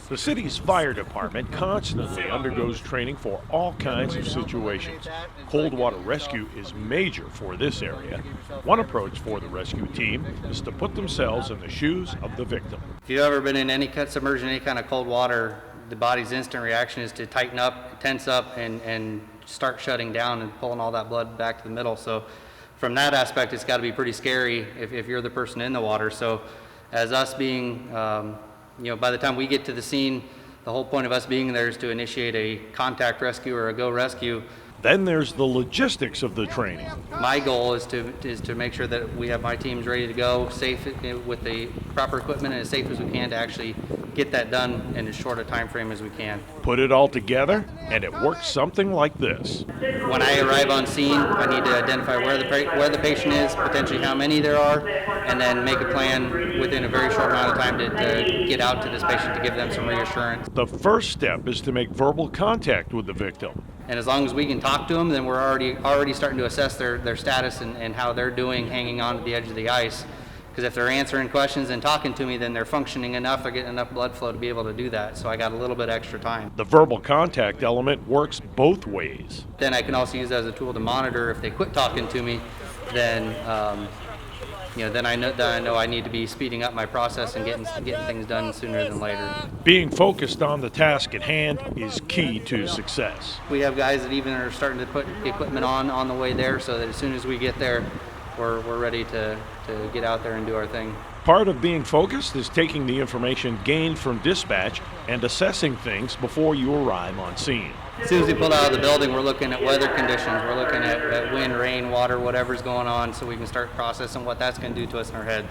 The city's fire department constantly undergoes training for all kinds of situations. Cold water rescue is major for this area. One approach for the rescue team is to put themselves in the shoes of the victim. If you've ever been in any submerged in any kind of cold water, the body's instant reaction is to tighten up, tense up, and start shutting down and pulling all that blood back to the middle. So from that aspect, it's got to be pretty scary if you're the person in the water. So as us being, by the time we get to the scene, the whole point of us being there is to initiate a contact rescue or a go rescue. Then there's the logistics of the training. My goal is to make sure that we have my teams ready to go, safe with the proper equipment and as safe as we can to actually get that done in as short a time frame as we can. Put it all together, and it works something like this. When I arrive on scene, I need to identify where the patient is, potentially how many there are, and then make a plan within a very short amount of time to get out to this patient to give them some reassurance. The first step is to make verbal contact with the victim. And as long as we can talk to them, then we're already starting to assess their status and how they're doing hanging on to the edge of the ice. Because if they're answering questions and talking to me, then they're functioning enough, they're getting enough blood flow to be able to do that. So I got a little bit extra time. The verbal contact element works both ways. Then I can also use that as a tool to monitor. If they quit talking to me, then then I know I need to be speeding up my process and getting things done sooner than later. Being focused on the task at hand is key to success. We have guys that even are starting to put equipment on the way there, so that as soon as we get there, we're ready to get out there and do our thing. Part of being focused is taking the information gained from dispatch and assessing things before you arrive on scene. As soon as we pull out of the building, we're looking at weather conditions. We're looking at wind, rain, water, whatever's going on, so we can start processing what that's going to do to us in our head.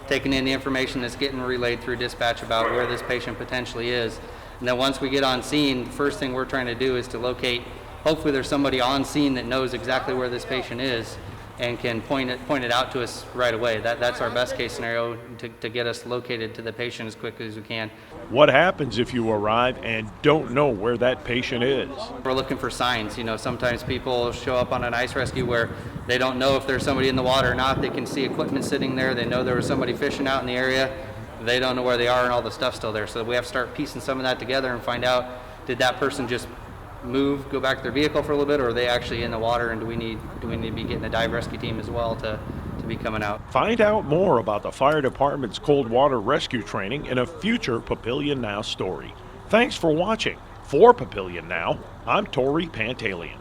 Taking in the information that's getting relayed through dispatch about where this patient potentially is. And then once we get on scene, the first thing we're trying to do is to locate, hopefully there's somebody on scene that knows exactly where this patient is and can point it out to us right away. That's our best case scenario to get us located to the patient as quickly as we can. What happens if you arrive and don't know where that patient is? We're looking for signs. Sometimes people show up on an ice rescue where they don't know if there's somebody in the water or not. They can see equipment sitting there. They know there was somebody fishing out in the area. They don't know where they are and all the stuff's still there. So we have to start piecing some of that together and find out, did that person just move, go back to their vehicle for a little bit, or are they actually in the water, and do we need to be getting a dive rescue team as well to be coming out? Find out more about the fire department's cold water rescue training in a future Papillion Now story. Thanks for watching. For Papillion Now, I'm Tori Pantalian.